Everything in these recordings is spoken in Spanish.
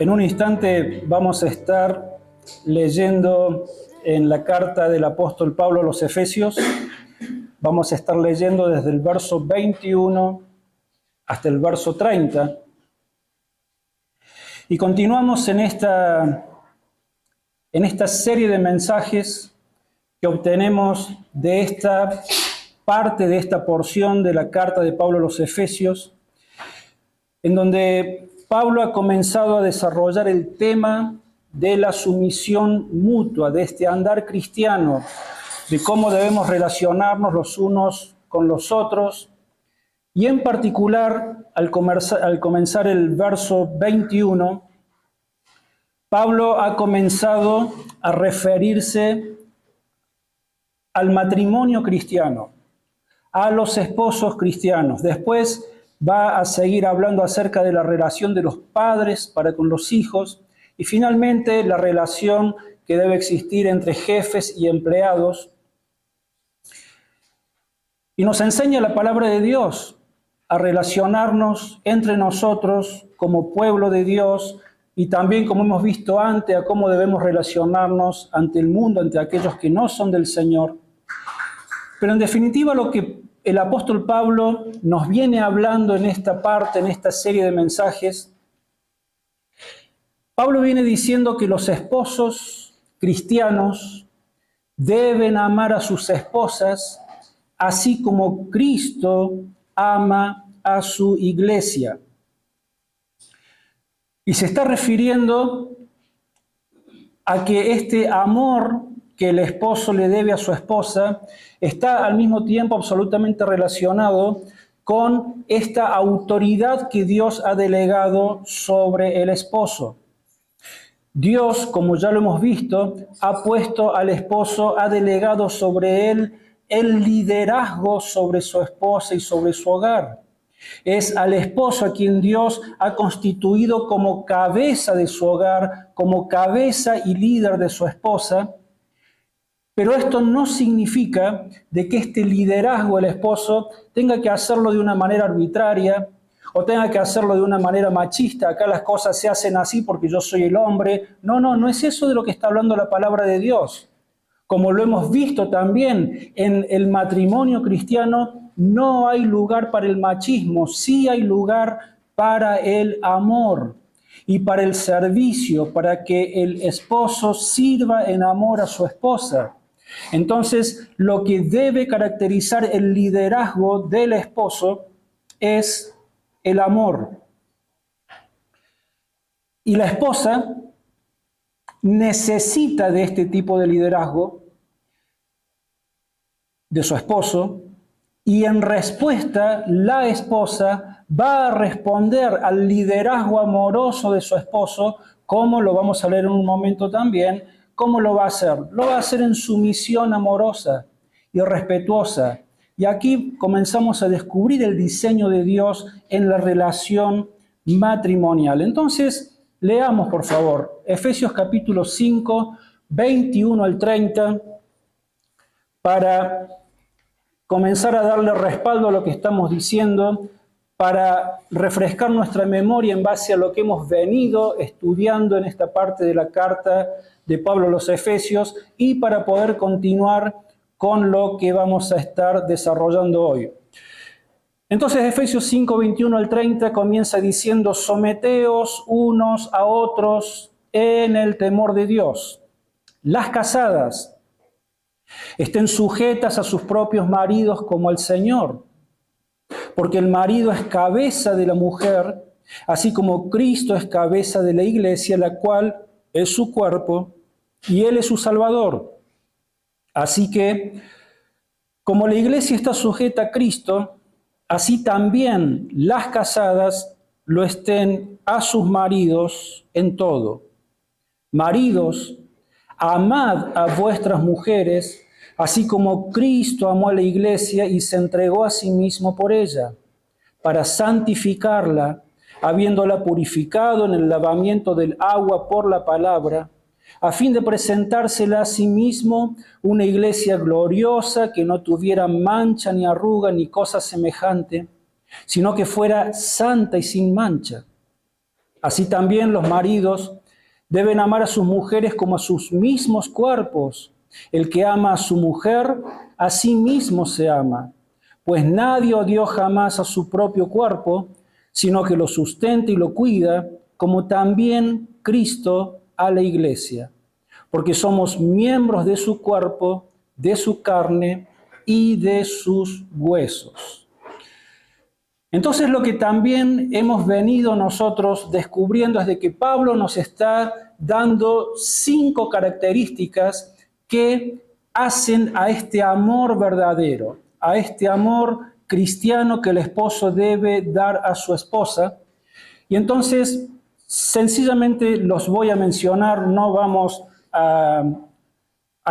En un instante vamos a estar leyendo en la carta del apóstol Pablo a los Efesios. Vamos a estar leyendo desde el verso 21 hasta el verso 30. Y continuamos en esta serie de mensajes que obtenemos de esta parte, de esta porción de la carta de Pablo a los Efesios, en donde Pablo ha comenzado a desarrollar el tema de la sumisión mutua, de este andar cristiano, de cómo debemos relacionarnos los unos con los otros. Y en particular, al comenzar el verso 21, Pablo ha comenzado a referirse al matrimonio cristiano, a los esposos cristianos. Después va a seguir hablando acerca de la relación de los padres para con los hijos y finalmente la relación que debe existir entre jefes y empleados. Y nos enseña la palabra de Dios a relacionarnos entre nosotros como pueblo de Dios y también, como hemos visto antes, a cómo debemos relacionarnos ante el mundo, ante aquellos que no son del Señor. Pero en definitiva lo que el apóstol Pablo nos viene hablando en esta parte, en esta serie de mensajes, Pablo viene diciendo que los esposos cristianos deben amar a sus esposas, así como Cristo ama a su iglesia. Y se está refiriendo a que este amor que el esposo le debe a su esposa está al mismo tiempo absolutamente relacionado con esta autoridad que Dios ha delegado sobre el esposo. Dios, como ya lo hemos visto, ha puesto al esposo, ha delegado sobre él el liderazgo sobre su esposa y sobre su hogar. Es al esposo a quien Dios ha constituido como cabeza de su hogar, como cabeza y líder de su esposa. Pero esto no significa de que este liderazgo del esposo tenga que hacerlo de una manera arbitraria o tenga que hacerlo de una manera machista. Acá las cosas se hacen así porque yo soy el hombre. No es eso de lo que está hablando la palabra de Dios. Como lo hemos visto también en el matrimonio cristiano, no hay lugar para el machismo, sí hay lugar para el amor y para el servicio, para que el esposo sirva en amor a su esposa. Entonces, lo que debe caracterizar el liderazgo del esposo es el amor. Y la esposa necesita de este tipo de liderazgo de su esposo, y en respuesta la esposa va a responder al liderazgo amoroso de su esposo, como lo vamos a leer en un momento también. ¿Cómo lo va a hacer? Lo va a hacer en sumisión amorosa y respetuosa. Y aquí comenzamos a descubrir el diseño de Dios en la relación matrimonial. Entonces, leamos por favor Efesios capítulo 5, 21 al 30, para comenzar a darle respaldo a lo que estamos diciendo, para refrescar nuestra memoria en base a lo que hemos venido estudiando en esta parte de la carta de Pablo a los Efesios y para poder continuar con lo que vamos a estar desarrollando hoy. Entonces Efesios 5, 21 al 30 comienza diciendo: someteos unos a otros en el temor de Dios. Las casadas estén sujetas a sus propios maridos como al Señor, porque el marido es cabeza de la mujer, así como Cristo es cabeza de la iglesia, la cual es su cuerpo, y Él es su Salvador. Así que, como la iglesia está sujeta a Cristo, así también las casadas lo estén a sus maridos en todo. Maridos, amad a vuestras mujeres, así como Cristo amó a la iglesia y se entregó a sí mismo por ella, para santificarla, habiéndola purificado en el lavamiento del agua por la palabra, a fin de presentársela a sí mismo una iglesia gloriosa que no tuviera mancha ni arruga ni cosa semejante, sino que fuera santa y sin mancha. Así también los maridos deben amar a sus mujeres como a sus mismos cuerpos. El que ama a su mujer, a sí mismo se ama. Pues nadie odió jamás a su propio cuerpo, sino que lo sustenta y lo cuida, como también Cristo a la iglesia. Porque somos miembros de su cuerpo, de su carne y de sus huesos. Entonces lo que también hemos venido nosotros descubriendo es de que Pablo nos está dando 5 características que hacen a este amor verdadero, a este amor cristiano que el esposo debe dar a su esposa. Y entonces sencillamente los voy a mencionar, no vamos a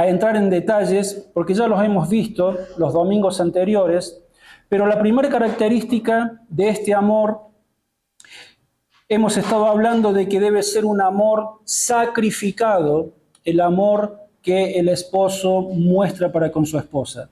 entrar en detalles porque ya los hemos visto los domingos anteriores. Pero la primera característica de este amor, hemos estado hablando de que debe ser un amor sacrificado, el amor que el esposo muestra para con su esposa.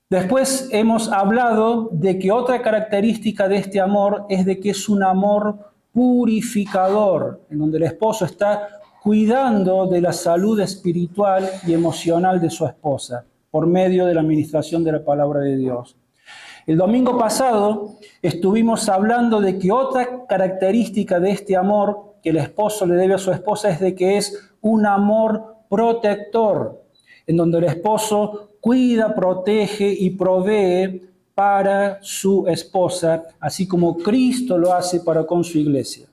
Después hemos hablado de que otra característica de este amor es de que es un amor purificador, en donde el esposo está cuidando de la salud espiritual y emocional de su esposa por medio de la administración de la palabra de Dios. El domingo pasado estuvimos hablando de que otra característica de este amor que el esposo le debe a su esposa es de que es un amor protector, en donde el esposo cuida, protege y provee para su esposa, así como Cristo lo hace para con su iglesia.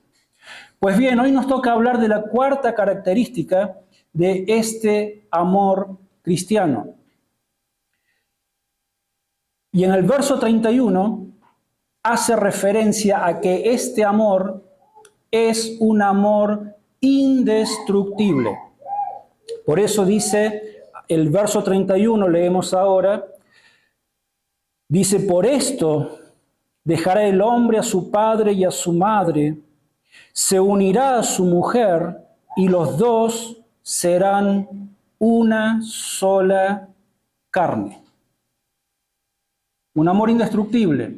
Pues bien, hoy nos toca hablar de la cuarta característica de este amor cristiano. Y en el verso 31 hace referencia a que este amor es un amor indestructible. Por eso dice el verso 31, leemos ahora, dice, por esto dejará el hombre a su padre y a su madre, se unirá a su mujer y los dos serán una sola carne. Un amor indestructible.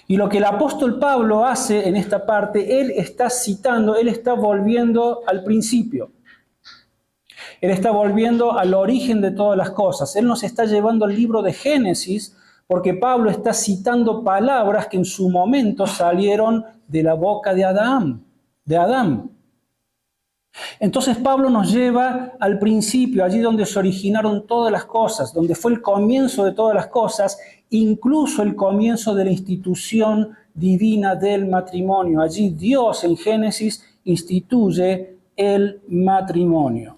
Y lo que el apóstol Pablo hace en esta parte, él está citando, él está volviendo al principio. Él está volviendo al origen de todas las cosas. Él nos está llevando al libro de Génesis porque Pablo está citando palabras que en su momento salieron de la boca de Adán. Entonces Pablo nos lleva al principio, allí donde se originaron todas las cosas, donde fue el comienzo de todas las cosas, incluso el comienzo de la institución divina del matrimonio. Allí Dios en Génesis instituye el matrimonio.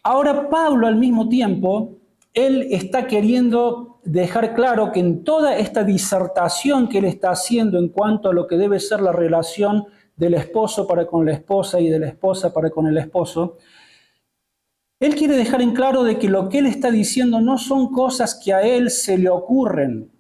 Ahora Pablo al mismo tiempo, él está queriendo dejar claro que en toda esta disertación que él está haciendo en cuanto a lo que debe ser la relación del esposo para con la esposa y de la esposa para con el esposo, él quiere dejar en claro de que lo que él está diciendo no son cosas que a él se le ocurren,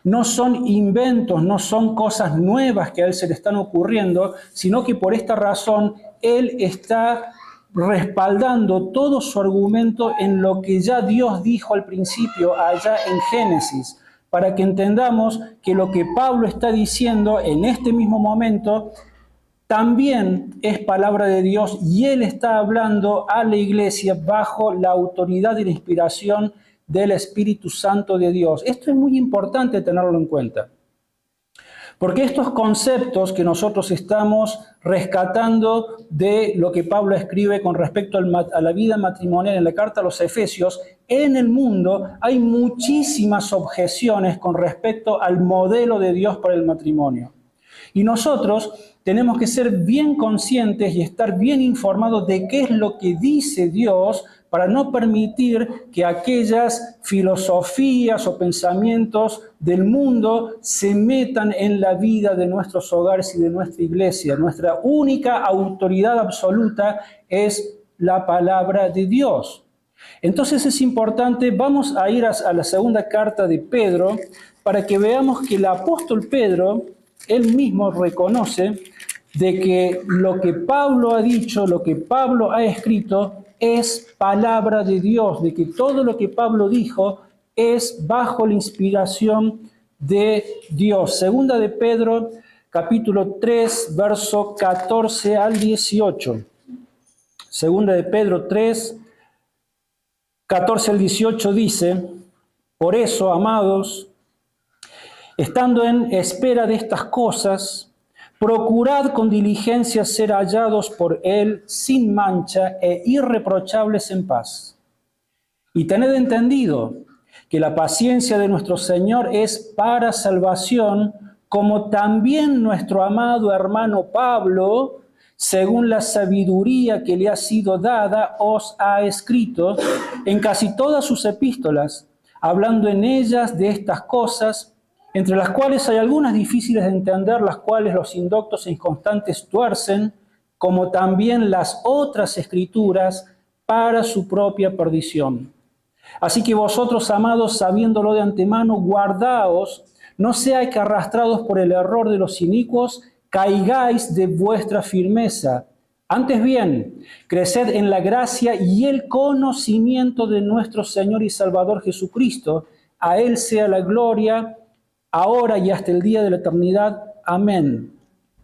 no son inventos, no son cosas nuevas que a él se le están ocurriendo, sino que por esta razón él está respaldando todo su argumento en lo que ya Dios dijo al principio allá en Génesis, para que entendamos que lo que Pablo está diciendo en este mismo momento también es palabra de Dios y él está hablando a la iglesia bajo la autoridad y la inspiración del Espíritu Santo de Dios. Esto es muy importante tenerlo en cuenta, porque estos conceptos que nosotros estamos rescatando de lo que Pablo escribe con respecto a la vida matrimonial en la carta a los Efesios, en el mundo hay muchísimas objeciones con respecto al modelo de Dios para el matrimonio. Y nosotros tenemos que ser bien conscientes y estar bien informados de qué es lo que dice Dios para no permitir que aquellas filosofías o pensamientos del mundo se metan en la vida de nuestros hogares y de nuestra iglesia. Nuestra única autoridad absoluta es la palabra de Dios. Entonces es importante, vamos a ir a la segunda carta de Pedro para que veamos que el apóstol Pedro, él mismo reconoce de que lo que Pablo ha dicho, lo que Pablo ha escrito, es palabra de Dios, de que todo lo que Pablo dijo es bajo la inspiración de Dios. Segunda de Pedro, capítulo 3, verso 14 al 18. Segunda de Pedro 3, 14 al 18 dice: por eso, amados, estando en espera de estas cosas, procurad con diligencia ser hallados por Él sin mancha e irreprochables en paz. Y tened entendido que la paciencia de nuestro Señor es para salvación, como también nuestro amado hermano Pablo, según la sabiduría que le ha sido dada, os ha escrito en casi todas sus epístolas, hablando en ellas de estas cosas, entre las cuales hay algunas difíciles de entender, las cuales los indoctos e inconstantes tuercen, como también las otras escrituras, para su propia perdición. Así que vosotros, amados, sabiéndolo de antemano, guardaos, no seáis que arrastrados por el error de los inicuos, caigáis de vuestra firmeza. Antes bien, creced en la gracia y el conocimiento de nuestro Señor y Salvador Jesucristo. A Él sea la gloria, ahora y hasta el día de la eternidad. Amén.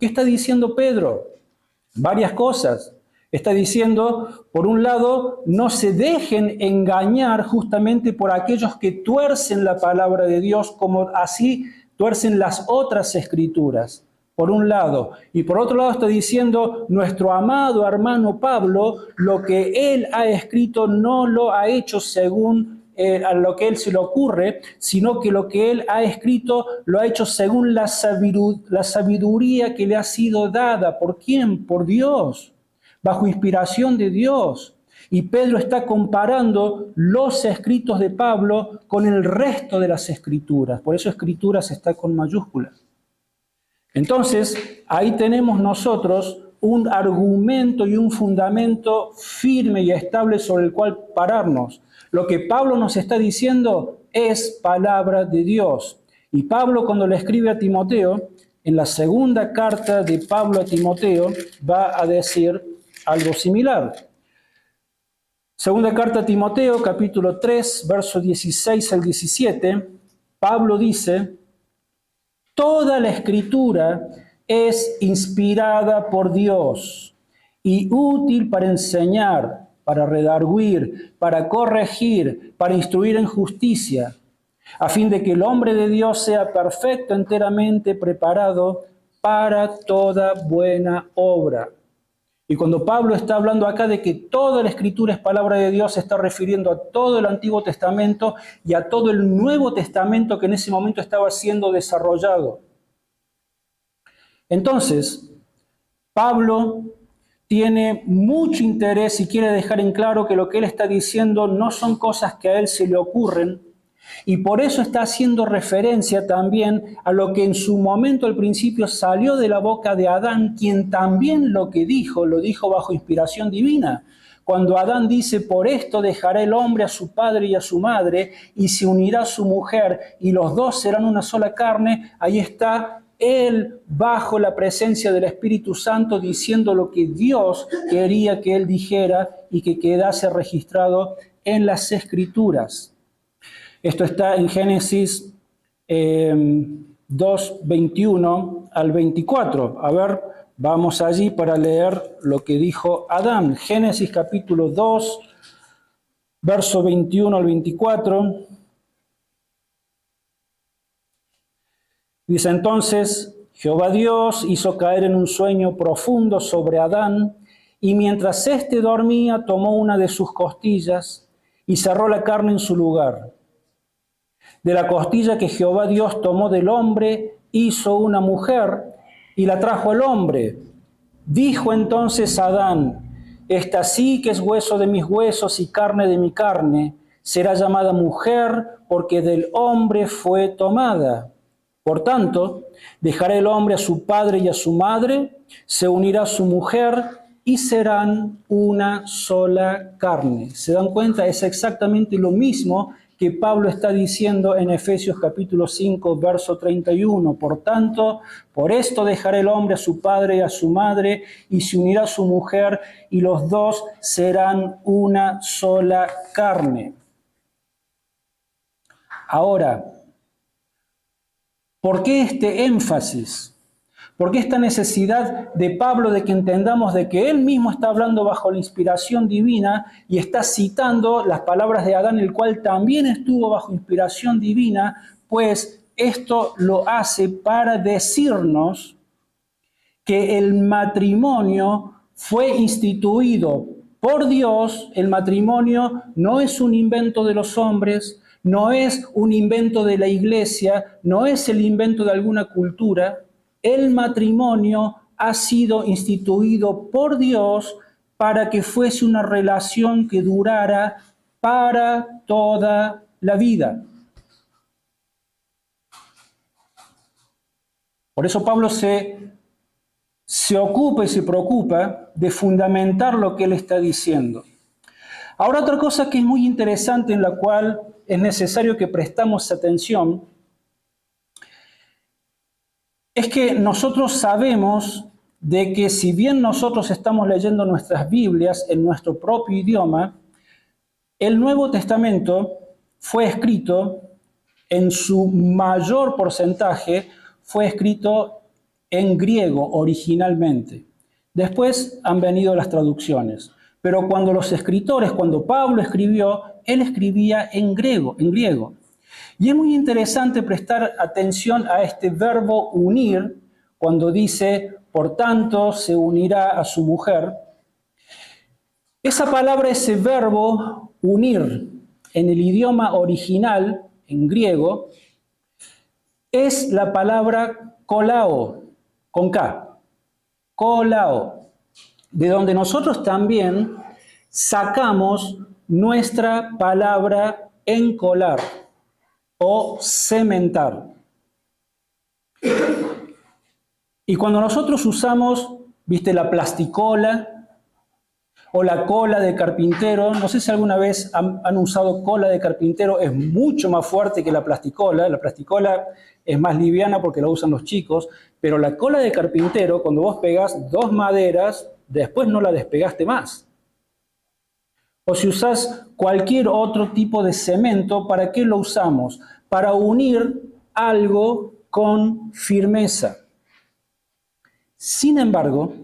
¿Qué está diciendo Pedro? Varias cosas. Está diciendo, por un lado, no se dejen engañar justamente por aquellos que tuercen la palabra de Dios, como así tuercen las otras escrituras, por un lado. Y por otro lado está diciendo, nuestro amado hermano Pablo, lo que él ha escrito no lo ha hecho según a lo que él se le ocurre, sino que lo que él ha escrito lo ha hecho según la sabiduría que le ha sido dada. ¿Por quién? Por Dios, bajo inspiración de Dios. Y Pedro está comparando los escritos de Pablo con el resto de las escrituras. Por eso escrituras está con mayúsculas. Entonces, ahí tenemos nosotros un argumento y un fundamento firme y estable sobre el cual pararnos. Lo que Pablo nos está diciendo es palabra de Dios. Y Pablo, cuando le escribe a Timoteo, en la segunda carta de Pablo a Timoteo, va a decir algo similar. Segunda carta a Timoteo, capítulo 3, versos 16 al 17, Pablo dice: toda la escritura es inspirada por Dios y útil para enseñar, para redarguir, para corregir, para instruir en justicia, a fin de que el hombre de Dios sea perfecto, enteramente preparado para toda buena obra. Y cuando Pablo está hablando acá de que toda la escritura es palabra de Dios, se está refiriendo a todo el Antiguo Testamento y a todo el Nuevo Testamento que en ese momento estaba siendo desarrollado. Entonces, Pablo tiene mucho interés y quiere dejar en claro que lo que él está diciendo no son cosas que a él se le ocurren, y por eso está haciendo referencia también a lo que en su momento al principio salió de la boca de Adán, quien también lo dijo bajo inspiración divina. Cuando Adán dice: por esto dejará el hombre a su padre y a su madre, y se unirá a su mujer, y los dos serán una sola carne, ahí está él bajo la presencia del Espíritu Santo diciendo lo que Dios quería que él dijera y que quedase registrado en las Escrituras. Esto está en Génesis 2, 21 al 24. A ver, vamos allí para leer lo que dijo Adán. Génesis capítulo 2, verso 21 al 24. Dice entonces: Jehová Dios hizo caer en un sueño profundo sobre Adán, y mientras éste dormía, tomó una de sus costillas y cerró la carne en su lugar. De la costilla que Jehová Dios tomó del hombre, hizo una mujer y la trajo al hombre. Dijo entonces Adán: esta sí que es hueso de mis huesos y carne de mi carne, será llamada mujer, porque del hombre fue tomada. Por tanto, dejará el hombre a su padre y a su madre, se unirá a su mujer y serán una sola carne. ¿Se dan cuenta? Es exactamente lo mismo que Pablo está diciendo en Efesios capítulo 5, verso 31. Por tanto, por esto dejará el hombre a su padre y a su madre, y se unirá a su mujer, y los dos serán una sola carne. Ahora, ¿por qué este énfasis? ¿Por qué esta necesidad de Pablo de que entendamos de que él mismo está hablando bajo la inspiración divina y está citando las palabras de Adán, el cual también estuvo bajo inspiración divina? Pues esto lo hace para decirnos que el matrimonio fue instituido por Dios. El matrimonio no es un invento de los hombres, no es un invento de la iglesia, no es el invento de alguna cultura. El matrimonio ha sido instituido por Dios para que fuese una relación que durara para toda la vida. Por eso Pablo se ocupa y se preocupa de fundamentar lo que él está diciendo. Ahora, otra cosa que es muy interesante, en la cual es necesario que prestamos atención, es que nosotros sabemos de que si bien nosotros estamos leyendo nuestras Biblias en nuestro propio idioma, el Nuevo Testamento fue escrito, en su mayor porcentaje, fue escrito en griego originalmente. Después han venido las traducciones. Pero cuando Pablo escribió, él escribía en griego. Y es muy interesante prestar atención a este verbo unir, cuando dice, por tanto, se unirá a su mujer. Esa palabra, ese verbo unir, en el idioma original, en griego, es la palabra kolao, con K, kolao, de donde nosotros también sacamos nuestra palabra encolar o cementar. Y cuando nosotros usamos, la plasticola o la cola de carpintero, no sé si alguna vez han usado cola de carpintero, es mucho más fuerte que la plasticola es más liviana porque la usan los chicos, pero la cola de carpintero, cuando vos pegás dos maderas, después no la despegaste más. O si usás cualquier otro tipo de cemento, ¿para qué lo usamos? Para unir algo con firmeza. Sin embargo,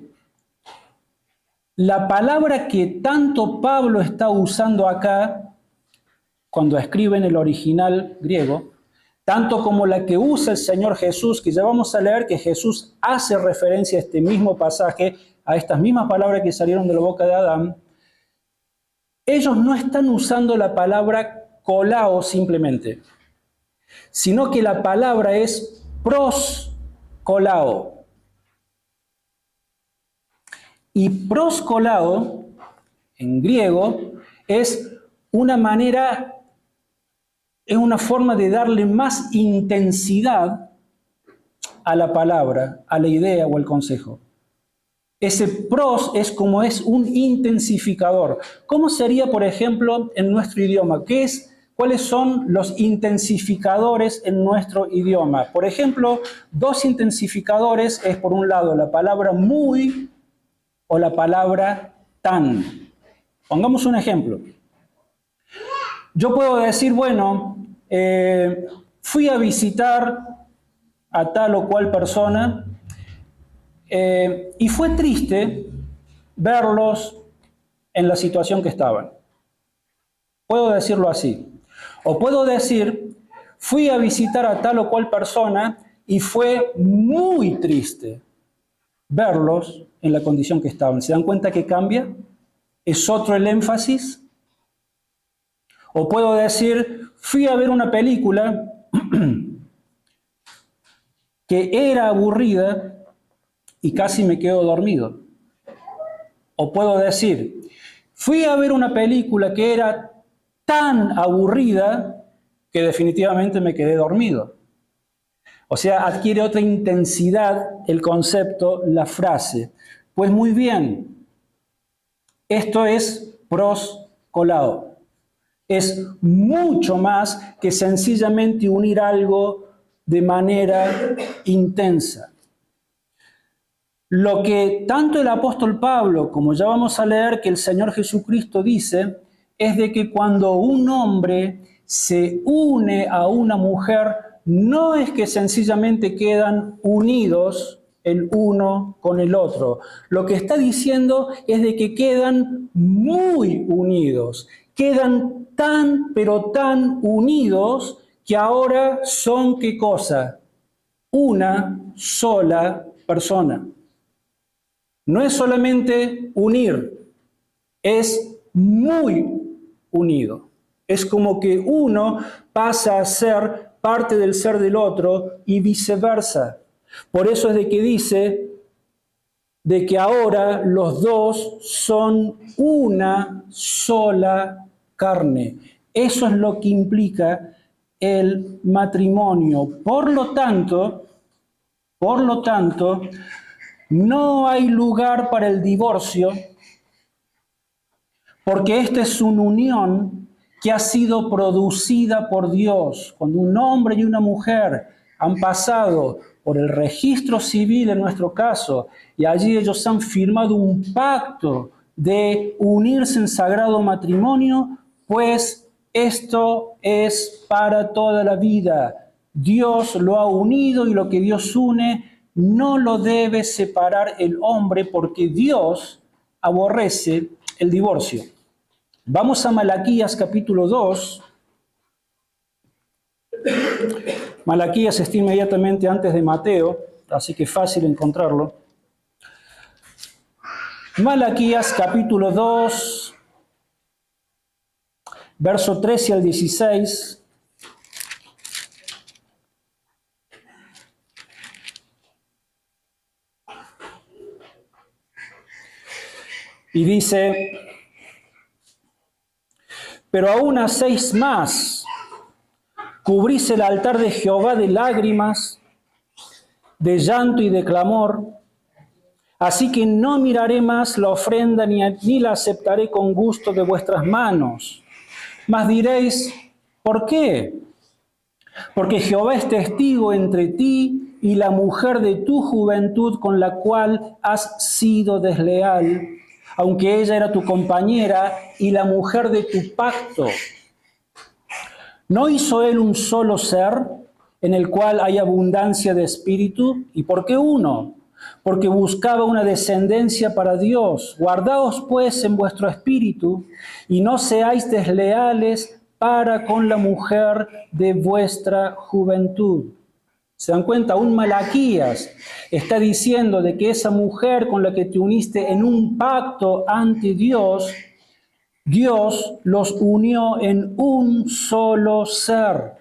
la palabra que tanto Pablo está usando acá, cuando escribe en el original griego, tanto como la que usa el Señor Jesús, que ya vamos a leer que Jesús hace referencia a este mismo pasaje, a estas mismas palabras que salieron de la boca de Adán, ellos no están usando la palabra kolao simplemente, sino que la palabra es proskolao. Y proskolao, en griego, es una forma de darle más intensidad a la palabra, a la idea o al consejo. Ese pros es un intensificador. ¿Cómo sería, por ejemplo, en nuestro idioma? ¿Cuáles son los intensificadores en nuestro idioma? Por ejemplo, dos intensificadores es, por un lado, la palabra muy o la palabra tan. Pongamos un ejemplo. Yo puedo decir, fui a visitar a tal o cual persona, y fue triste verlos en la situación que estaban. Puedo decirlo así. O puedo decir, fui a visitar a tal o cual persona y fue muy triste verlos en la condición que estaban. ¿Se dan cuenta que cambia? ¿Es otro el énfasis? O puedo decir, fui a ver una película que era aburrida y casi me quedo dormido. O puedo decir, fui a ver una película que era tan aburrida que definitivamente me quedé dormido. O sea, adquiere otra intensidad el concepto, la frase. Pues muy bien, esto es proskolao. Es mucho más que sencillamente unir algo de manera intensa. Lo que tanto el apóstol Pablo, como ya vamos a leer que el Señor Jesucristo dice, es de que cuando un hombre se une a una mujer, no es que sencillamente quedan unidos el uno con el otro. Lo que está diciendo es de que quedan muy unidos, quedan tan, pero tan unidos que ahora son, ¿qué cosa? Una sola persona. No es solamente unir, es muy unido. Es como que uno pasa a ser parte del ser del otro y viceversa. Por eso es de que dice de que ahora los dos son una sola carne. Eso es lo que implica el matrimonio. Por lo tanto, no hay lugar para el divorcio, porque esta es una unión que ha sido producida por Dios. Cuando un hombre y una mujer han pasado por el registro civil, en nuestro caso, y allí ellos han firmado un pacto de unirse en sagrado matrimonio, pues esto es para toda la vida. Dios lo ha unido y lo que Dios une no lo debe separar el hombre, porque Dios aborrece el divorcio. Vamos a Malaquías capítulo 2. Malaquías está inmediatamente antes de Mateo, así que es fácil encontrarlo. Malaquías capítulo 2, verso 13 al 16. Y dice: pero aún hacéis más, cubrís el altar de Jehová de lágrimas, de llanto y de clamor, así que no miraré más la ofrenda ni la aceptaré con gusto de vuestras manos. Mas diréis: ¿por qué? Porque Jehová es testigo entre ti y la mujer de tu juventud con la cual has sido desleal, aunque ella era tu compañera y la mujer de tu pacto. ¿No hizo él un solo ser en el cual hay abundancia de espíritu? ¿Y por qué uno? Porque buscaba una descendencia para Dios. Guardaos pues en vuestro espíritu y no seáis desleales para con la mujer de vuestra juventud. ¿Se dan cuenta? Un Malaquías está diciendo de que esa mujer con la que te uniste en un pacto ante Dios, Dios los unió en un solo ser.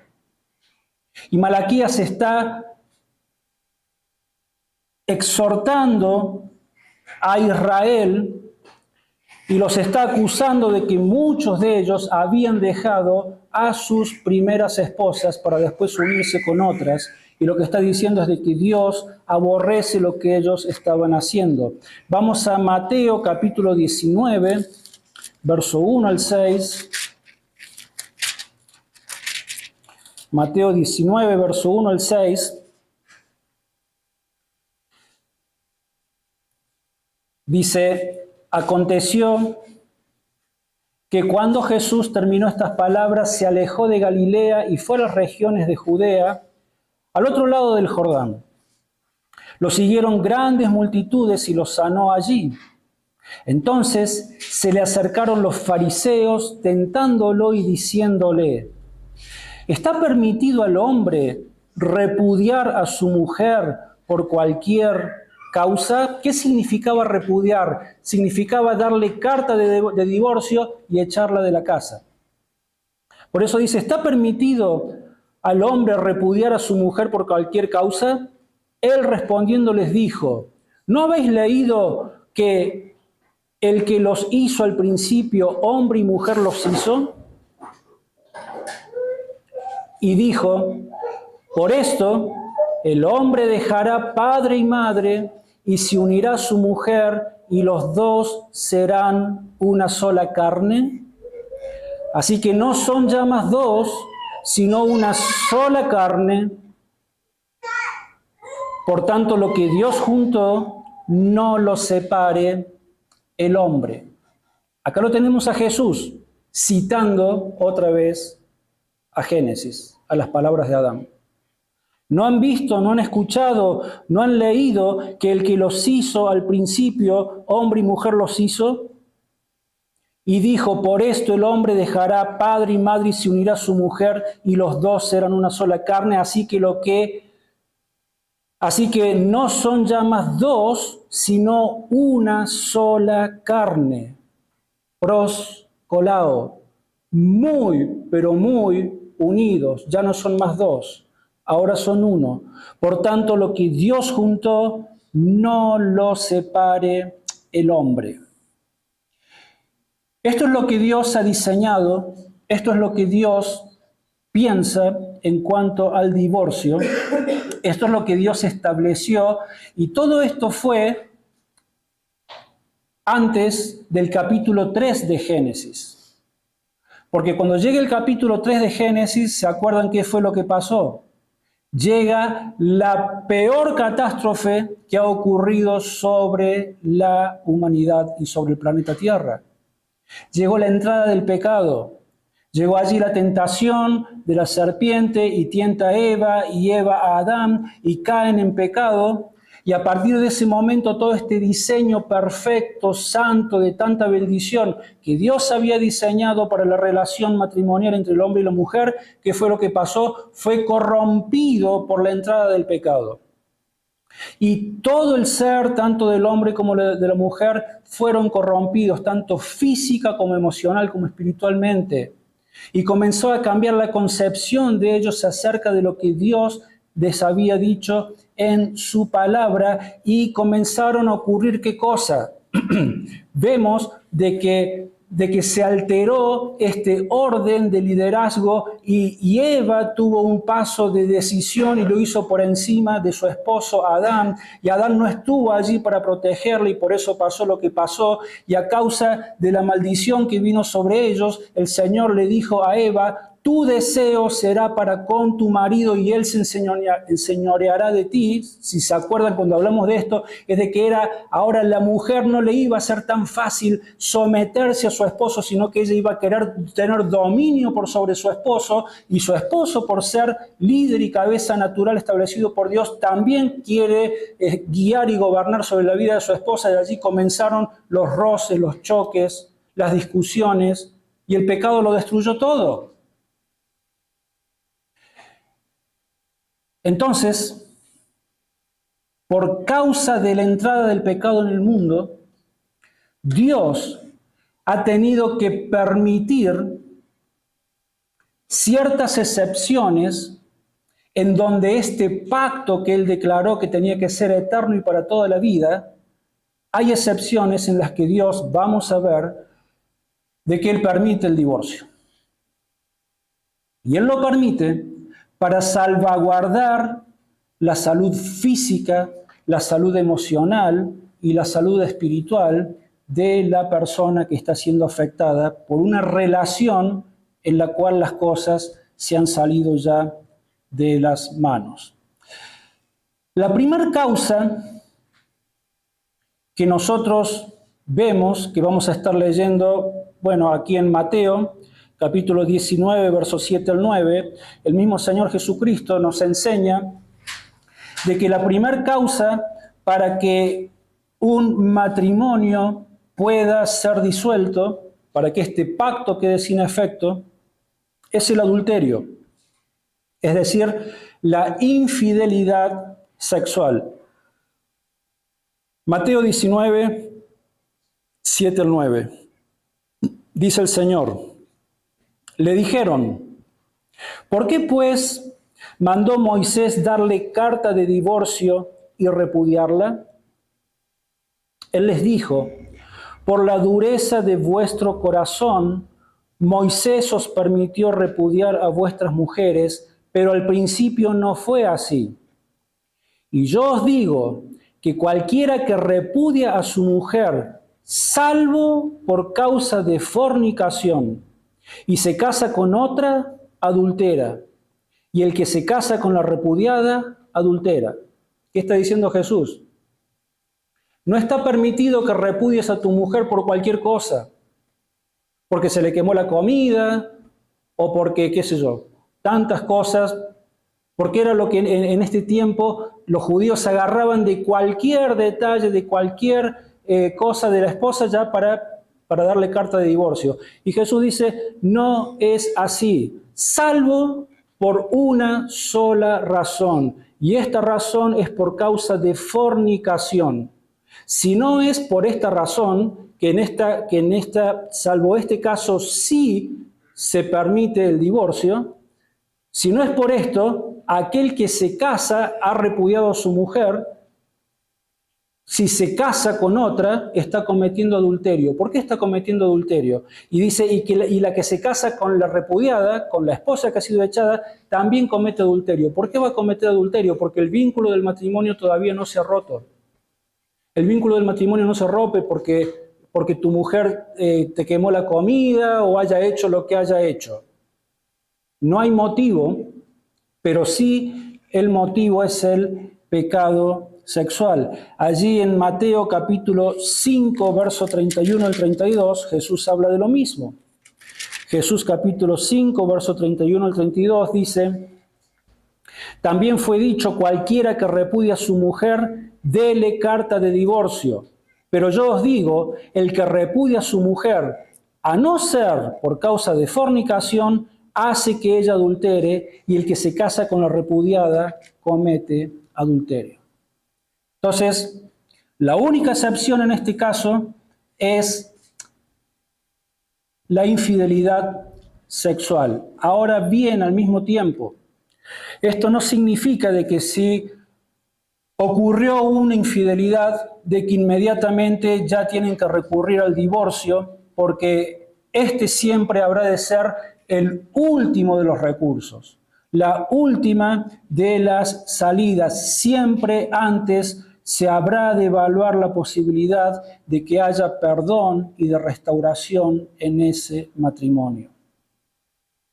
Y Malaquías está exhortando a Israel y los está acusando de que muchos de ellos habían dejado a sus primeras esposas para después unirse con otras. Y lo que está diciendo es de que Dios aborrece lo que ellos estaban haciendo. Vamos a Mateo capítulo 19, verso 1 al 6. Mateo 19, verso 1 al 6. Dice: aconteció que cuando Jesús terminó estas palabras, se alejó de Galilea y fue a las regiones de Judea, al otro lado del Jordán. Lo siguieron grandes multitudes y lo sanó allí. Entonces se le acercaron los fariseos, tentándolo y diciéndole: ¿está permitido al hombre repudiar a su mujer por cualquier causa? ¿Qué significaba repudiar? Significaba darle carta de divorcio y echarla de la casa. Por eso dice: ¿está permitido al hombre repudiar a su mujer por cualquier causa? Él respondiendo les dijo: ¿no habéis leído que el que los hizo al principio, hombre y mujer los hizo? Y dijo: por esto el hombre dejará padre y madre y se unirá a su mujer y los dos serán una sola carne. Así que no son ya más dos, sino una sola carne. Por tanto, lo que Dios juntó, no lo separe el hombre. Acá lo tenemos a Jesús citando otra vez a Génesis, a las palabras de Adán. ¿No han visto, no han escuchado, no han leído que el que los hizo al principio, hombre y mujer los hizo? Y dijo, por esto el hombre dejará padre y madre y se unirá a su mujer y los dos serán una sola carne, así que no son ya más dos, sino una sola carne. Pros colao, muy, pero muy unidos, ya no son más dos, ahora son uno. Por tanto, lo que Dios juntó, no lo separe el hombre. Esto es lo que Dios ha diseñado, esto es lo que Dios piensa en cuanto al divorcio, esto es lo que Dios estableció, y todo esto fue antes del capítulo 3 de Génesis. Porque cuando llegue el capítulo 3 de Génesis, ¿se acuerdan qué fue lo que pasó? Llega la peor catástrofe que ha ocurrido sobre la humanidad y sobre el planeta Tierra. Llegó la entrada del pecado, llegó allí la tentación de la serpiente y tienta a Eva y Eva a Adán y caen en pecado. Y a partir de ese momento todo este diseño perfecto, santo, de tanta bendición que Dios había diseñado para la relación matrimonial entre el hombre y la mujer, ¿qué fue lo que pasó? Fue corrompido por la entrada del pecado. Y todo el ser, tanto del hombre como de la mujer, fueron corrompidos, tanto física como emocional como espiritualmente. Y comenzó a cambiar la concepción de ellos acerca de lo que Dios les había dicho en su palabra, y comenzaron a ocurrir ¿qué cosa? Vemos de que se alteró este orden de liderazgo y Eva tuvo un paso de decisión y lo hizo por encima de su esposo Adán, y Adán no estuvo allí para protegerle y por eso pasó lo que pasó, y a causa de la maldición que vino sobre ellos, el Señor le dijo a Eva: tu deseo será para con tu marido y él se enseñoreará de ti. Si se acuerdan cuando hablamos de esto, es de que ahora la mujer no le iba a ser tan fácil someterse a su esposo, sino que ella iba a querer tener dominio por sobre su esposo, y su esposo, por ser líder y cabeza natural establecido por Dios, también quiere guiar y gobernar sobre la vida de su esposa, y allí comenzaron los roces, los choques, las discusiones, y el pecado lo destruyó todo. Entonces, por causa de la entrada del pecado en el mundo, Dios ha tenido que permitir ciertas excepciones en donde este pacto que Él declaró que tenía que ser eterno y para toda la vida, hay excepciones en las que Dios, vamos a ver, de que Él permite el divorcio. Y Él lo permite para salvaguardar la salud física, la salud emocional y la salud espiritual de la persona que está siendo afectada por una relación en la cual las cosas se han salido ya de las manos. La primera causa que nosotros vemos, que vamos a estar leyendo, aquí en Mateo, capítulo 19, versos 7 al 9, el mismo Señor Jesucristo nos enseña de que la primera causa para que un matrimonio pueda ser disuelto, para que este pacto quede sin efecto, es el adulterio, es decir, la infidelidad sexual. Mateo 19, 7 al 9, dice el Señor: le dijeron, ¿por qué pues mandó Moisés darle carta de divorcio y repudiarla? Él les dijo, por la dureza de vuestro corazón, Moisés os permitió repudiar a vuestras mujeres, pero al principio no fue así. Y yo os digo que cualquiera que repudia a su mujer, salvo por causa de fornicación, y se casa con otra, adultera. Y el que se casa con la repudiada, adultera. ¿Qué está diciendo Jesús? No está permitido que repudies a tu mujer por cualquier cosa. Porque se le quemó la comida, o porque, qué sé yo, tantas cosas porque era lo que en este tiempo los judíos se agarraban de cualquier detalle, de cualquier cosa de la esposa ya para darle carta de divorcio. Y Jesús dice, no es así, salvo por una sola razón, y esta razón es por causa de fornicación. Si no es por esta razón, que en esta, salvo este caso, sí se permite el divorcio, si no es por esto, aquel que se casa ha repudiado a su mujer. Si se casa con otra, está cometiendo adulterio. ¿Por qué está cometiendo adulterio? Y dice, y la que se casa con la repudiada, con la esposa que ha sido echada, también comete adulterio. ¿Por qué va a cometer adulterio? Porque el vínculo del matrimonio todavía no se ha roto. El vínculo del matrimonio no se rompe porque tu mujer te quemó la comida o haya hecho lo que haya hecho. No hay motivo, pero sí el motivo es el pecado sexual. Allí en Mateo capítulo 5, verso 31 al 32, Jesús habla de lo mismo. Jesús capítulo 5, verso 31 al 32 dice, también fue dicho, cualquiera que repudia a su mujer, dele carta de divorcio. Pero yo os digo, el que repudia a su mujer, a no ser por causa de fornicación, hace que ella adultere, y el que se casa con la repudiada comete adulterio. Entonces, la única excepción en este caso es la infidelidad sexual. Ahora bien, al mismo tiempo, esto no significa de que si ocurrió una infidelidad, de que inmediatamente ya tienen que recurrir al divorcio, porque este siempre habrá de ser el último de los recursos, la última de las salidas. Siempre antes se habrá de evaluar la posibilidad de que haya perdón y de restauración en ese matrimonio.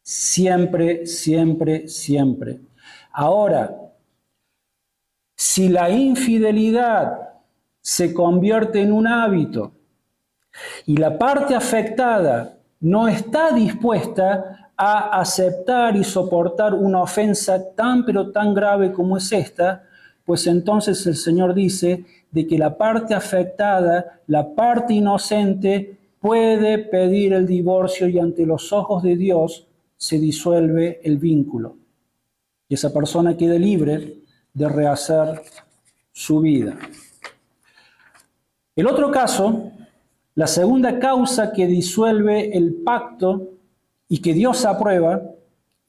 Siempre, siempre, siempre. Ahora, si la infidelidad se convierte en un hábito y la parte afectada no está dispuesta a aceptar y soportar una ofensa tan pero tan grave como es esta, pues entonces el Señor dice de que la parte afectada, la parte inocente, puede pedir el divorcio y ante los ojos de Dios se disuelve el vínculo. Y esa persona quede libre de rehacer su vida. El otro caso, la segunda causa que disuelve el pacto y que Dios aprueba,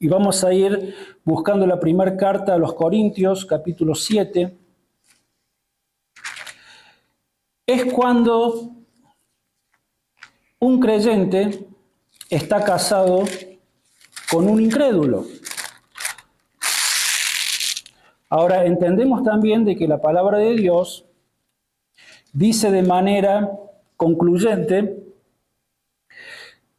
y vamos a ir buscando la primera carta a los Corintios, capítulo 7, es cuando un creyente está casado con un incrédulo. Ahora, entendemos también de que la palabra de Dios dice de manera concluyente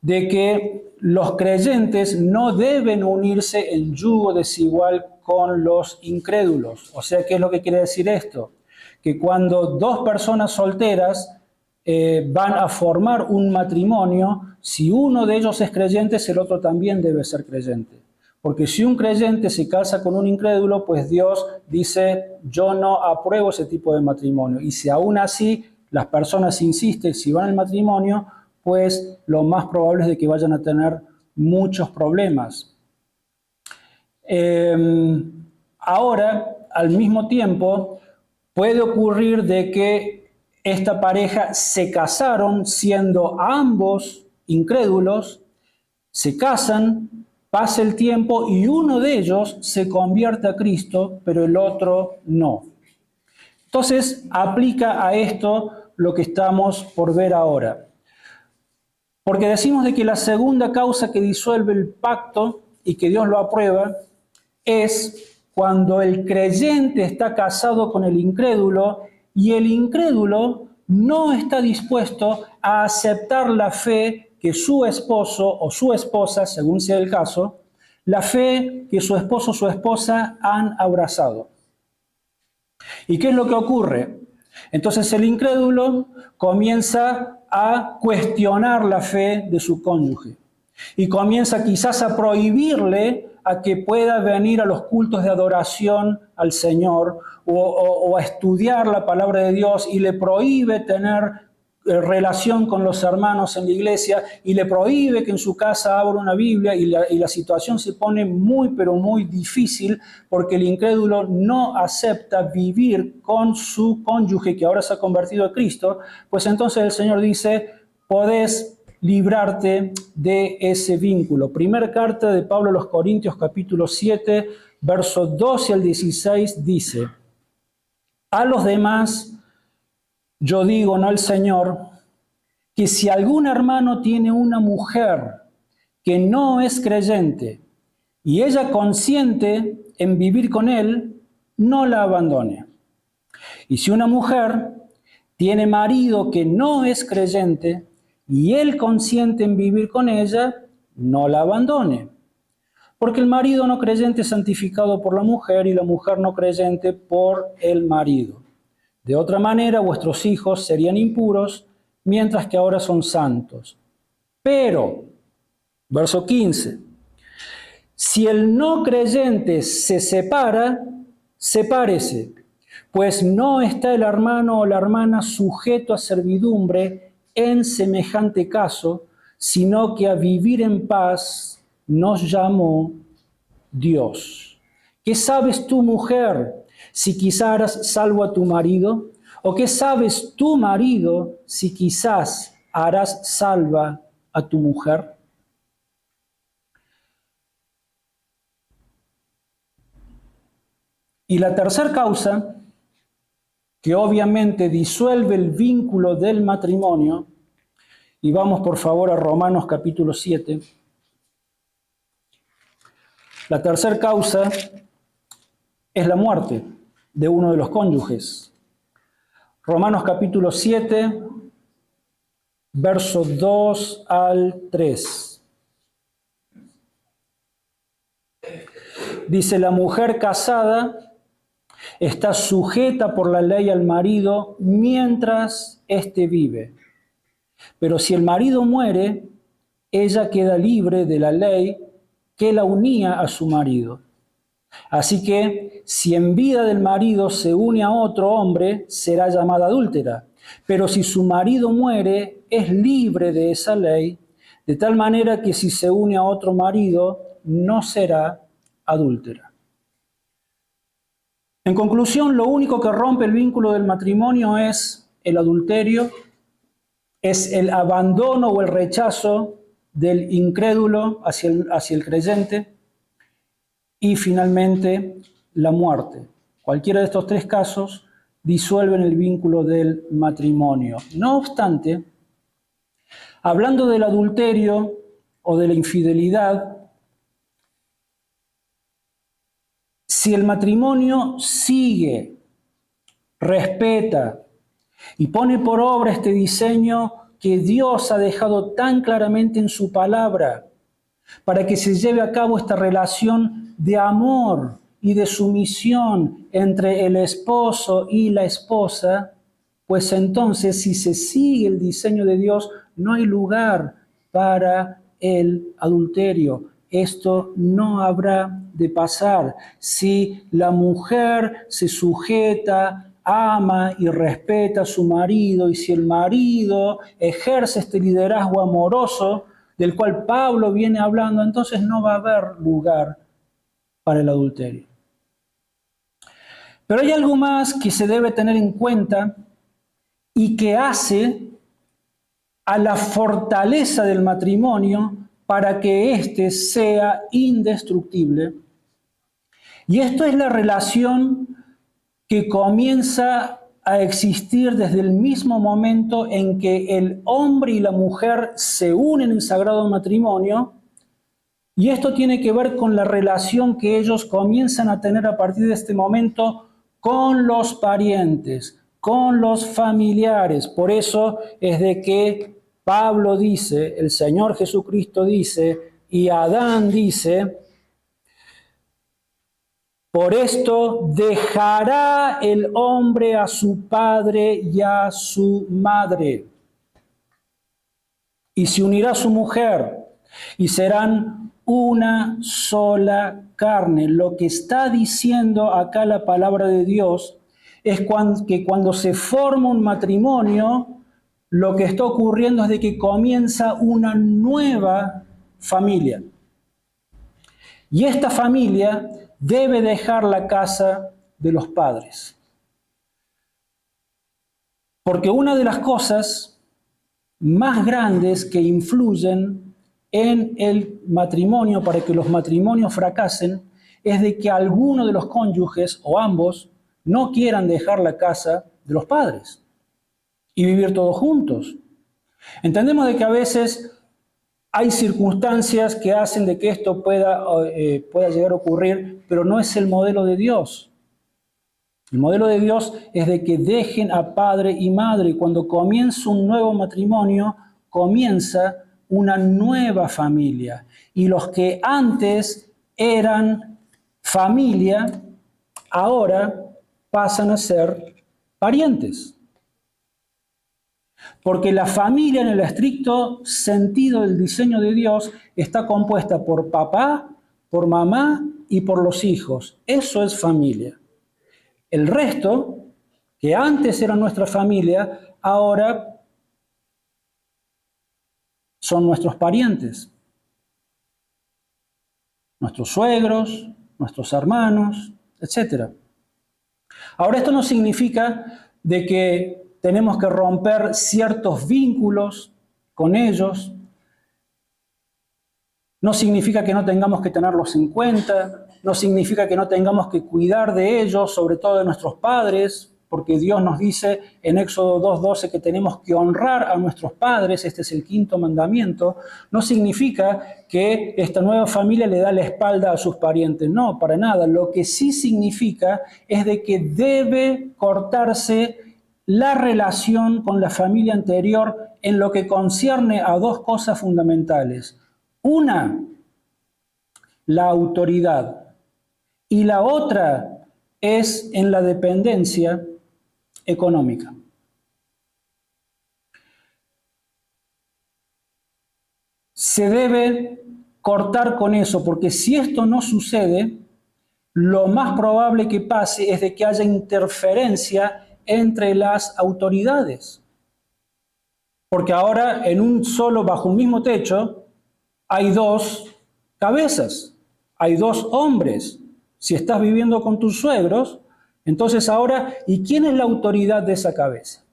de que los creyentes no deben unirse en yugo desigual con los incrédulos. O sea, ¿qué es lo que quiere decir esto? Que cuando dos personas solteras van a formar un matrimonio, si uno de ellos es creyente, el otro también debe ser creyente. Porque si un creyente se casa con un incrédulo, pues Dios dice, yo no apruebo ese tipo de matrimonio. Y si aún así las personas insisten si van al matrimonio, pues lo más probable es de que vayan a tener muchos problemas. Ahora, al mismo tiempo, puede ocurrir de que esta pareja se casaron siendo ambos incrédulos, se casan, pasa el tiempo y uno de ellos se convierte a Cristo, pero el otro no. Entonces, aplica a esto lo que estamos por ver ahora. Porque decimos de que la segunda causa que disuelve el pacto y que Dios lo aprueba es cuando el creyente está casado con el incrédulo y el incrédulo no está dispuesto a aceptar la fe que su esposo o su esposa, según sea el caso, la fe que su esposo o su esposa han abrazado. ¿Y qué es lo que ocurre? Entonces el incrédulo comienza a cuestionar la fe de su cónyuge y comienza quizás a prohibirle a que pueda venir a los cultos de adoración al Señor o a estudiar la palabra de Dios, y le prohíbe tener relación con los hermanos en la iglesia, y le prohíbe que en su casa abra una Biblia, y la situación se pone muy, pero muy difícil, porque el incrédulo no acepta vivir con su cónyuge que ahora se ha convertido a Cristo. Pues entonces el Señor dice: podés librarte de ese vínculo. Primera carta de Pablo a los Corintios, capítulo 7, versos 12 al 16, dice: a los demás yo digo, no el Señor, que si algún hermano tiene una mujer que no es creyente y ella consiente en vivir con él, no la abandone. Y si una mujer tiene marido que no es creyente y él consiente en vivir con ella, no la abandone. Porque el marido no creyente es santificado por la mujer y la mujer no creyente por el marido. De otra manera, vuestros hijos serían impuros, mientras que ahora son santos. Pero, verso 15, si el no creyente se separa, sepárese, pues no está el hermano o la hermana sujeto a servidumbre en semejante caso, sino que a vivir en paz nos llamó Dios. ¿Qué sabes tú, mujer, si quizás harás salvo a tu marido? ¿O qué sabes tú, marido, si quizás harás salva a tu mujer? Y la tercera causa, que obviamente disuelve el vínculo del matrimonio, y vamos por favor a Romanos capítulo 7. La tercera causa es la muerte de uno de los cónyuges. Romanos capítulo 7, versos 2 al 3. Dice: la mujer casada está sujeta por la ley al marido mientras éste vive. Pero si el marido muere, ella queda libre de la ley que la unía a su marido. Así que si en vida del marido se une a otro hombre, será llamada adúltera. Pero si su marido muere, es libre de esa ley, de tal manera que si se une a otro marido, no será adúltera. En conclusión, lo único que rompe el vínculo del matrimonio es el adulterio, es el abandono o el rechazo del incrédulo hacia el creyente, y finalmente la muerte. Cualquiera de estos tres casos disuelven el vínculo del matrimonio. No obstante, hablando del adulterio o de la infidelidad, si el matrimonio sigue, respeta y pone por obra este diseño que Dios ha dejado tan claramente en su palabra, para que se lleve a cabo esta relación de amor y de sumisión entre el esposo y la esposa, pues entonces, si se sigue el diseño de Dios, no hay lugar para el adulterio. Esto no habrá de pasar. Si la mujer se sujeta, ama y respeta a su marido, y si el marido ejerce este liderazgo amoroso del cual Pablo viene hablando, entonces no va a haber lugar para el adulterio. Pero hay algo más que se debe tener en cuenta y que hace a la fortaleza del matrimonio para que éste sea indestructible. Y esto es la relación que comienza a existir desde el mismo momento en que el hombre y la mujer se unen en sagrado matrimonio, y esto tiene que ver con la relación que ellos comienzan a tener a partir de este momento con los parientes, con los familiares. Por eso es de que Pablo dice, el Señor Jesucristo dice, y Adán dice: por esto dejará el hombre a su padre y a su madre, y se unirá a su mujer, y serán una sola carne. Lo que está diciendo acá la palabra de Dios es que cuando se forma un matrimonio, lo que está ocurriendo es de que comienza una nueva familia. Y esta familia debe dejar la casa de los padres. Porque una de las cosas más grandes que influyen en el matrimonio para que los matrimonios fracasen es de que alguno de los cónyuges o ambos no quieran dejar la casa de los padres y vivir todos juntos. Entendemos de que a veces hay circunstancias que hacen de que esto pueda llegar a ocurrir, pero no es el modelo de Dios. El modelo de Dios es de que dejen a padre y madre, y cuando comienza un nuevo matrimonio, comienza una nueva familia. Y los que antes eran familia, ahora pasan a ser parientes. Porque la familia en el estricto sentido del diseño de Dios está compuesta por papá, por mamá y por los hijos. Eso es familia. El resto, que antes era nuestra familia, ahora son nuestros parientes. Nuestros suegros, nuestros hermanos, etc. Ahora esto no significa de que tenemos que romper ciertos vínculos con ellos. No significa que no tengamos que tenerlos en cuenta, no significa que no tengamos que cuidar de ellos, sobre todo de nuestros padres, porque Dios nos dice en Éxodo 2:12 que tenemos que honrar a nuestros padres, este es el 5º mandamiento. No significa que esta nueva familia le da la espalda a sus parientes, no, para nada. Lo que sí significa es de que debe cortarse la relación con la familia anterior en lo que concierne a dos cosas fundamentales. Una, la autoridad, y la otra es en la dependencia económica. Se debe cortar con eso, porque si esto no sucede, lo más probable que pase es de que haya interferencia entre las autoridades. Porque ahora bajo un mismo techo, hay dos cabezas, hay dos hombres. Si estás viviendo con tus suegros, entonces ahora, ¿y quién es la autoridad de esa cabeza?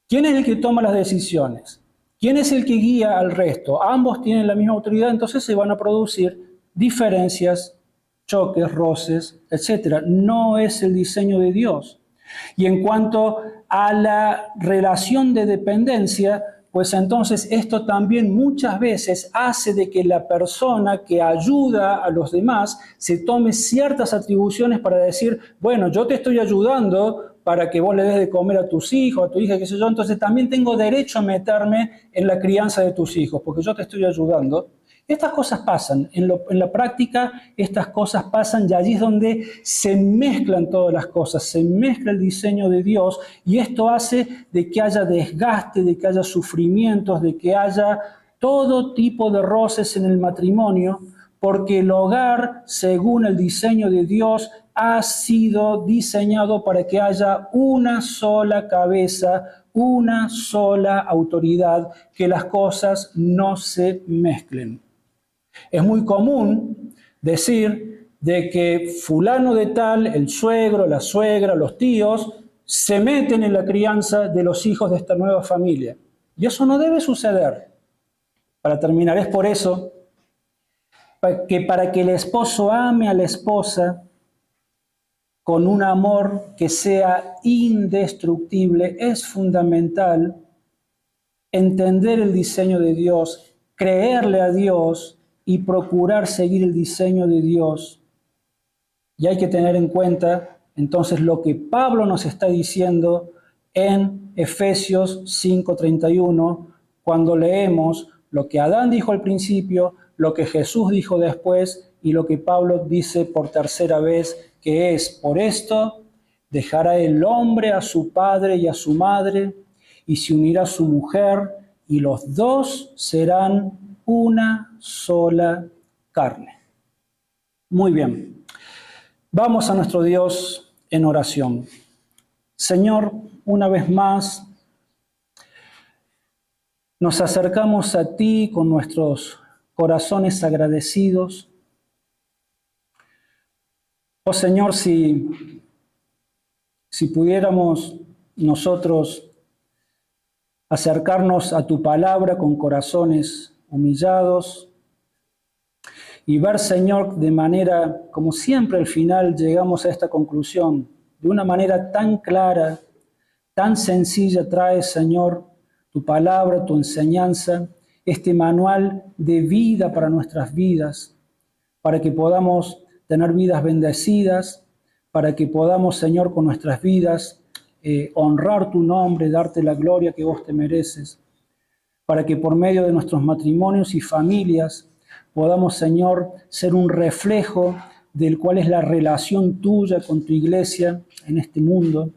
¿Quién es el que toma las decisiones? ¿Quién es el que guía al resto? Ambos tienen la misma autoridad, entonces se van a producir diferencias, choques, roces, etc. No es el diseño de Dios. Y en cuanto a la relación de dependencia, pues entonces esto también muchas veces hace de que la persona que ayuda a los demás se tome ciertas atribuciones para decir, bueno, yo te estoy ayudando para que vos le des de comer a tus hijos, a tu hija, qué sé yo, entonces también tengo derecho a meterme en la crianza de tus hijos, porque yo te estoy ayudando. Estas cosas pasan, en la práctica estas cosas pasan y allí es donde se mezclan todas las cosas, se mezcla el diseño de Dios y esto hace de que haya desgaste, de que haya sufrimientos, de que haya todo tipo de roces en el matrimonio, porque el hogar, según el diseño de Dios, ha sido diseñado para que haya una sola cabeza, una sola autoridad, que las cosas no se mezclen. Es muy común decir de que fulano de tal, el suegro, la suegra, los tíos, se meten en la crianza de los hijos de esta nueva familia. Y eso no debe suceder. Para terminar, es por eso que para que el esposo ame a la esposa con un amor que sea indestructible, es fundamental entender el diseño de Dios, creerle a Dios y procurar seguir el diseño de Dios. Y hay que tener en cuenta entonces lo que Pablo nos está diciendo en Efesios 5:31, cuando leemos lo que Adán dijo al principio, lo que Jesús dijo después y lo que Pablo dice por tercera vez, que es: por esto dejará el hombre a su padre y a su madre y se unirá a su mujer y los dos serán una sola carne. Muy bien. Vamos a nuestro Dios en oración. Señor, una vez más, nos acercamos a ti con nuestros corazones agradecidos. Oh Señor, si pudiéramos nosotros acercarnos a tu palabra con corazones humillados y ver, Señor, de manera, como siempre al final llegamos a esta conclusión, de una manera tan clara, tan sencilla trae, Señor, tu palabra, tu enseñanza, este manual de vida para nuestras vidas, para que podamos tener vidas bendecidas, para que podamos, Señor, con nuestras vidas honrar tu nombre, darte la gloria que vos te mereces, para que por medio de nuestros matrimonios y familias podamos, Señor, ser un reflejo del cual es la relación tuya con tu iglesia en este mundo.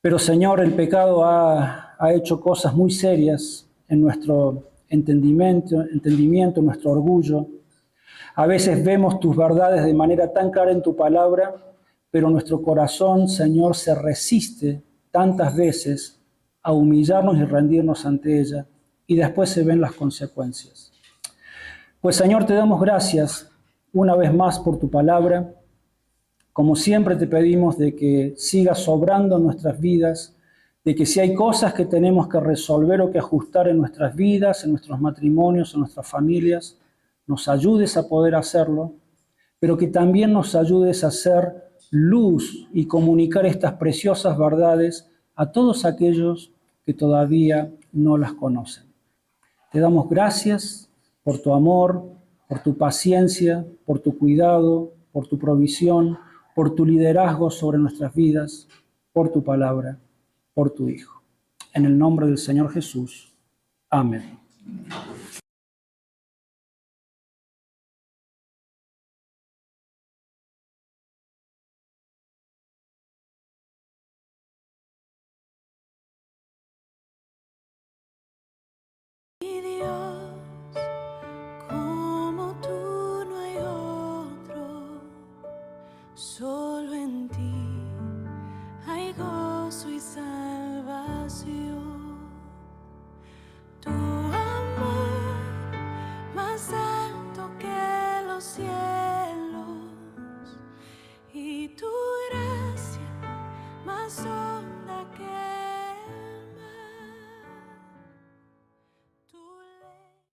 Pero, Señor, el pecado ha hecho cosas muy serias en nuestro entendimiento, en nuestro orgullo. A veces vemos tus verdades de manera tan clara en tu palabra, pero nuestro corazón, Señor, se resiste tantas veces a humillarnos y rendirnos ante ella, y después se ven las consecuencias. Pues, Señor, te damos gracias una vez más por tu palabra. Como siempre te pedimos de que sigas obrando en nuestras vidas, de que si hay cosas que tenemos que resolver o que ajustar en nuestras vidas, en nuestros matrimonios, en nuestras familias, nos ayudes a poder hacerlo, pero que también nos ayudes a hacer luz y comunicar estas preciosas verdades a todos aquellos que todavía no las conocen. Te damos gracias por tu amor, por tu paciencia, por tu cuidado, por tu provisión, por tu liderazgo sobre nuestras vidas, por tu palabra, por tu Hijo. En el nombre del Señor Jesús. Amén. Solo en ti hay gozo y salvación. Tu amor más alto que los cielos.